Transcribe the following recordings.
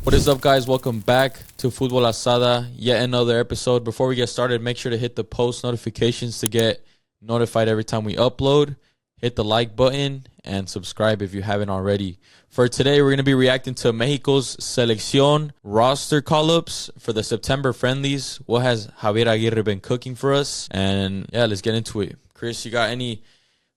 What is up, guys? Welcome back to Futbol Asada, yet another episode. Before we get started, make sure to hit the post notifications to get notified every time we upload. Hit the like button and subscribe if you haven't already. For today, we're going to be reacting to Mexico's Selección roster call-ups for the September friendlies. What has Javier Aguirre been cooking for us? And yeah, let's get into it. Chris, you got any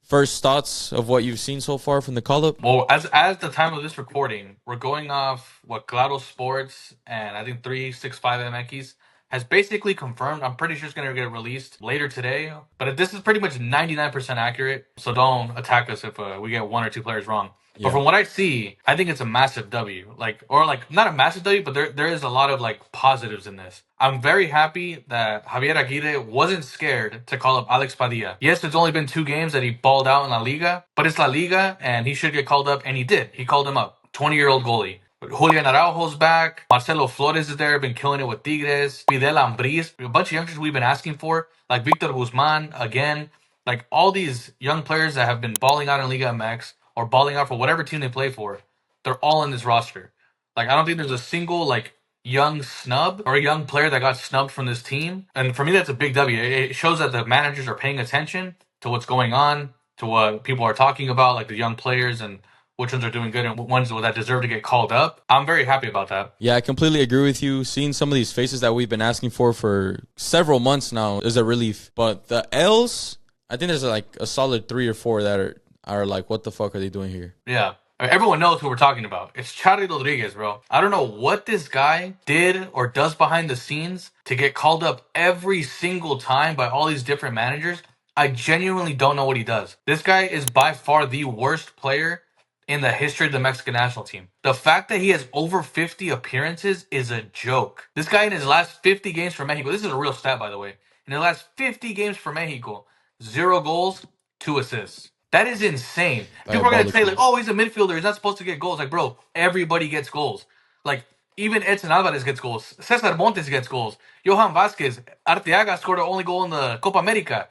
first thoughts of what you've seen so far from the call-up? Well, as the time of this recording, we're going off what Claro Sports and I think 365 MX has basically confirmed. I'm pretty sure it's going to get released later today. But this is pretty much 99% accurate. So don't attack us if we get one or two players wrong. But from what I see, I think it's a massive W. Not a massive W, but there is a lot of positives in this. I'm very happy that Javier Aguirre wasn't scared to call up Alex Padilla. Yes, it's only been 2 games that he balled out in La Liga, but it's La Liga and he should get called up, and he did. He called him up. 20-year-old goalie. Julian Araujo's back. Marcelo Flores is there, been killing it with Tigres. Fidel Ambriz, a bunch of youngsters we've been asking for, like Victor Guzman, again. Like all these young players that have been balling out in Liga MX or balling out for whatever team they play for, they're all in this roster. I don't think there's a single young snub or a young player that got snubbed from this team. And for me, that's a big W. It shows that the managers are paying attention to what's going on, to what people are talking about, like the young players and which ones are doing good and ones that deserve to get called up. I'm very happy about that. Yeah, I completely agree with you. Seeing some of these faces that we've been asking for several months now is a relief. But the L's, I think there's a solid 3 or 4 that are like, what the fuck are they doing here? Yeah. Everyone knows who we're talking about. It's Charlie Rodriguez, bro. I don't know what this guy did or does behind the scenes to get called up every single time by all these different managers. I genuinely don't know what he does. This guy is by far the worst player in the history of the Mexican national team. The fact that he has over 50 appearances is a joke. This guy in his last 50 games for Mexico, this is a real stat, by the way. In the last 50 games for Mexico, 0 goals, 2 assists. That is insane. People are going to say, oh, he's a midfielder. He's not supposed to get goals. Bro, everybody gets goals. Even Edson Alvarez gets goals. Cesar Montes gets goals. Johan Vazquez, Arteaga scored the only goal in the Copa America.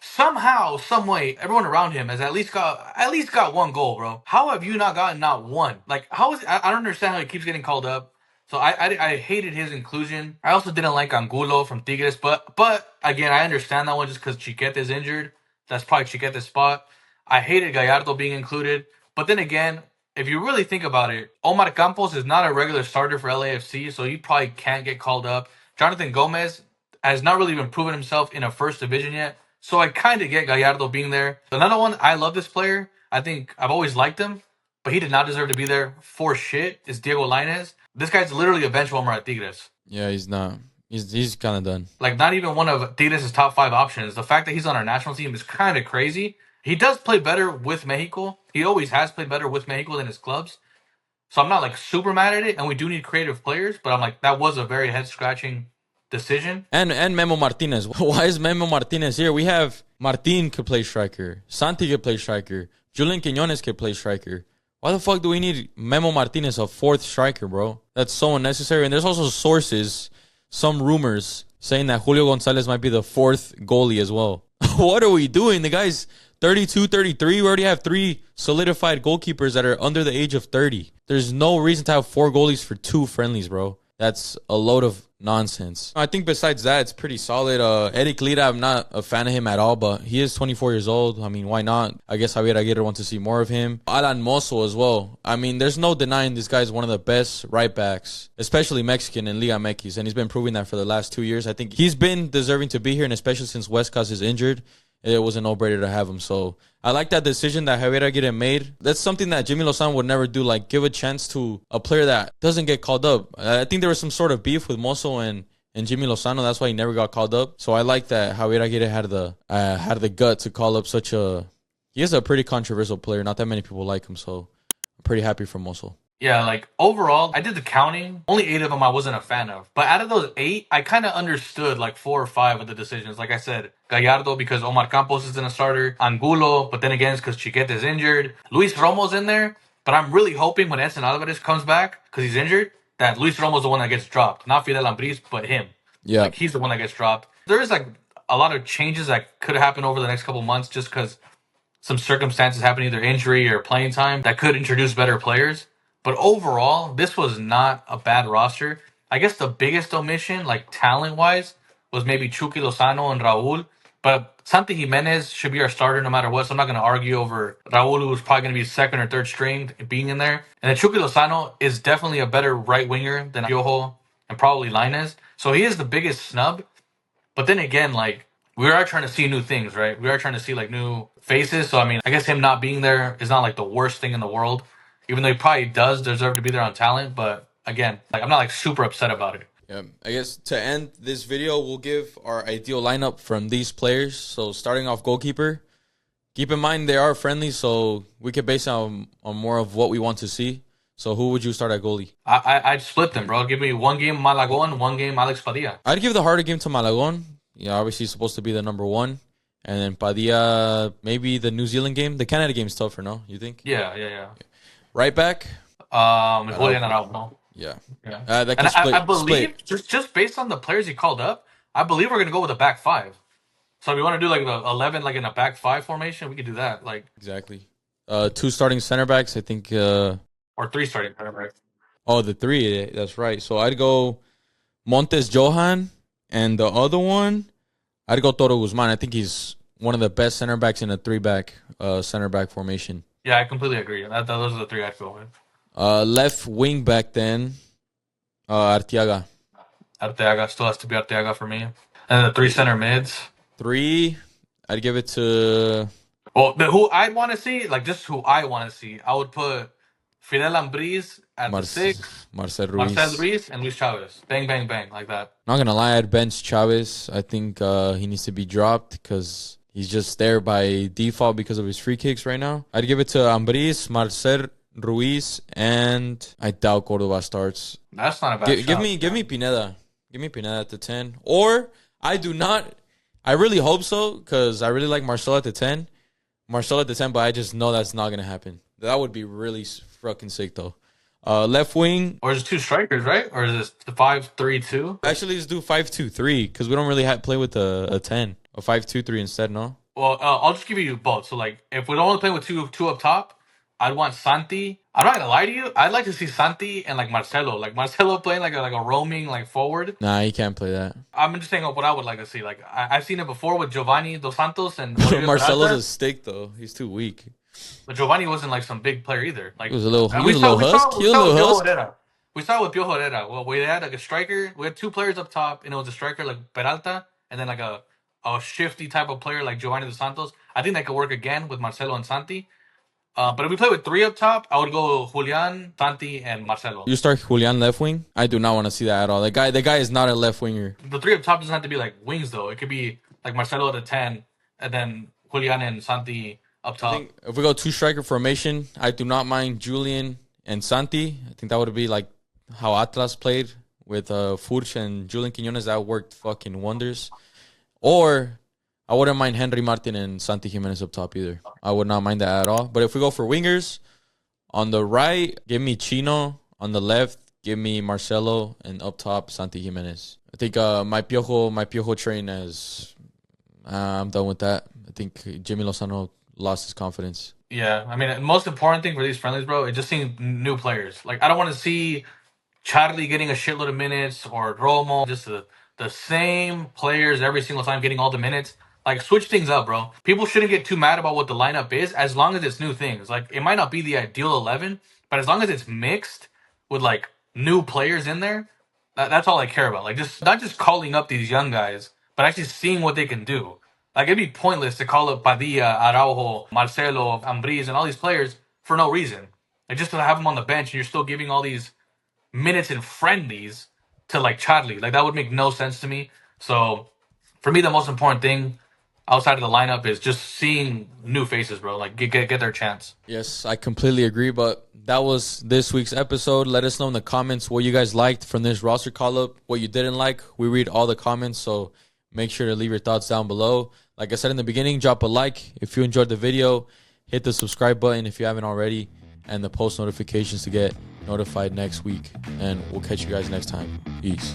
Somehow, some way, everyone around him has at least got 1 goal, bro. How have you not gotten not one? How is I don't understand how he keeps getting called up. So I hated his inclusion. I also didn't like Angulo from Tigres, but again, I understand that one just because Chiquete is injured. That's probably Chiquete's spot. I hated Gallardo being included. But then again, if you really think about it, Omar Campos is not a regular starter for LAFC, so he probably can't get called up. Jonathan Gomez has not really even proven himself in a first division yet, so I kind of get Gallardo being there. Another one, I love this player. I think I've always liked him, but he did not deserve to be there for shit, is Diego Lainez. This guy's literally a bench warmer at Tigres. Yeah, he's not. He's kind of done. Not even one of Tigres' top 5 options. The fact that he's on our national team is kind of crazy. He does play better with Mexico. He always has played better with Mexico than his clubs. So I'm not super mad at it, and we do need creative players, but I'm that was a very head-scratching decision. And Memo Martinez. Why is Memo Martinez here? We have Martin could play striker. Santi could play striker. Julian Quiñones could play striker. Why the fuck do we need Memo Martinez, a 4th striker, bro? That's so unnecessary. And there's also sources, some rumors, saying that Julio Gonzalez might be the 4th goalie as well. What are we doing? The guy's 32, 33. We already have 3 solidified goalkeepers that are under the age of 30. There's no reason to have 4 goalies for 2 friendlies, bro. That's a load of nonsense. I think besides that, it's pretty solid. Eric Lira, I'm not a fan of him at all, but he is 24 years old. I mean, why not? I guess Javier Aguirre wants to see more of him. Alan Mozo as well. I mean, there's no denying this guy is one of the best right backs, especially Mexican in Liga MX, and he's been proving that for the last 2 years. I think he's been deserving to be here, and especially since Huescas is injured, it was a no-brainer to have him. So I like that decision that Javier Aguirre made. That's something that Jimmy Lozano would never do, give a chance to a player that doesn't get called up. I think there was some sort of beef with Mozo and Jimmy Lozano. That's why he never got called up. So I like that Javier Aguirre had the gut to call up he is a pretty controversial player. Not that many people like him, so I'm pretty happy for Mozo. Yeah, overall, I did the counting. Only 8 of them I wasn't a fan of. But out of those 8, I kind of understood 4 or 5 of the decisions. Like I said, Gallardo because Omar Campos isn't a starter. Angulo, but then again, it's because Chiquete is injured. Luis Romo's in there. But I'm really hoping when Edson Alvarez comes back, because he's injured, that Luis Romo's the one that gets dropped. Not Fidel Ambriz, but him. Yeah. He's the one that gets dropped. There is a lot of changes that could happen over the next couple months just because some circumstances happen, either injury or playing time, that could introduce better players. But overall, this was not a bad roster. I guess the biggest omission, like talent wise, was maybe Chucky Lozano and Raul. But Santi Jimenez should be our starter no matter what. So I'm not going to argue over Raul, who's probably going to be second or third string, being in there. And then Chucky Lozano is definitely a better right winger than Piojo and probably Lainez. So he is the biggest snub. But then again, like, we are trying to see new things, right? We are trying to see like new faces. So I mean, I guess him not being there is not like the worst thing in the world, even though he probably does deserve to be there on talent. But again, like, I'm not like super upset about it. Yeah, I guess to end this video, we'll give our ideal lineup from these players. So starting off goalkeeper, keep in mind they are friendly, so we could base on more of what we want to see. So who would you start at goalie? I'd split them, bro. Give me one game Malagon, one game Alex Padilla. I'd give the harder game to Malagon. Yeah, obviously he's supposed to be the number one. And then Padilla, maybe the New Zealand game. The Canada game's tougher, no? You think? Yeah. Right back? Julian Araujo. Yeah. Yeah. That And can I believe, split. just based on the players he called up, I believe we're going to go with a back five. So if we want to do like the 11, like in a back five formation, we could do that. Like, Exactly. Two starting center backs, I think. or three starting center backs. Oh, the three. That's right. So I'd go Montes Johan, and the other one, I'd go Toro Guzman. I think he's one of the best center backs in a three-back center back formation. Yeah, I completely agree. Those are the three I'd go with. Left wing back then, Arteaga. Arteaga still has to be Arteaga for me. And the three center mids. Three, I'd give it to... Well, who I'd want to see, like just who I want to see, I would put Fidel Ambriz at the six, Marcel Ruiz. Marcel Ruiz, and Luis Chavez. Bang, bang, bang, like that. Not going to lie, I'd bench Chavez. I think he needs to be dropped because he's just there by default because of his free kicks right now. I'd give it to Ambriz, Marcel Ruiz, and I doubt Cordova starts. That's not a bad shot. Give me Pineda. Give me Pineda at the 10. Or I do not. I really hope so because I really like Marcel at the 10. Marcel at the 10, but I just know that's not going to happen. That would be really fucking sick, though. Left wing. Or is it two strikers, right? Or is this the 5-3-2? Actually, let's do 5-2-3 because we don't really play with a 10. A 5-2-3 instead, no? Well, I'll just give you both. So, like, if we don't want to play with two up top, I'd want Santi. I'm not gonna lie to you. I'd like to see Santi and like Marcelo. Like Marcelo playing like a roaming like forward. Nah, he can't play that. I'm just saying what I would like to see. Like I've seen it before with Giovanni Dos Santos and Marcelo's a stick though. He's too weak. But Giovanni wasn't like some big player either. Like he was a little husk. We saw with Piojo Herrera. Well, we had like a striker. We had two players up top, and it was a striker like Peralta, and then like a shifty type of player like Giovanni Dos Santos. I think that could work again with Marcelo and Santi. But if we play with three up top, I would go Julian, Santi, and Marcelo. You start Julian left wing? I do not want to see that at all. The guy is not a left winger. The three up top doesn't have to be like wings though. It could be like Marcelo at the 10, and then Julian and Santi up top. I think if we go two striker formation, I do not mind Julian and Santi. I think that would be like how Atlas played with Furch and Julian Quiñones. That worked fucking wonders. Or I wouldn't mind Henry Martin and Santi Jimenez up top either. I would not mind that at all. But if we go for wingers, on the right, give me Chino. On the left, give me Marcelo. And up top, Santi Jimenez. I think my Piojo train is... I'm done with that. I think Jimmy Lozano lost his confidence. Yeah, I mean, the most important thing for these friendlies, bro, is just seeing new players. Like, I don't want to see Charlie getting a shitload of minutes or Romo. Just the same players every single time getting all the minutes. Like, switch things up, bro. People shouldn't get too mad about what the lineup is as long as it's new things. Like, it might not be the ideal 11, but as long as it's mixed with, like, new players in there, that's all I care about. Like, just not just calling up these young guys, but actually seeing what they can do. Like, it'd be pointless to call up Padilla, Araujo, Marcelo, Ambriz, and all these players for no reason. Like, just to have them on the bench and you're still giving all these minutes in friendlies to, like, Charlie. Like, that would make no sense to me. So, for me, the most important thing outside of the lineup is just seeing new faces, bro. Like, get their chance. Yes, I completely agree, but that was this week's episode. Let us know in the comments what you guys liked from this roster call-up, what you didn't like. We read all the comments, so make sure to leave your thoughts down below. Like I said in the beginning, drop a like if you enjoyed the video. Hit the subscribe button if you haven't already, and the post notifications to get notified next week. And we'll catch you guys next time. Peace.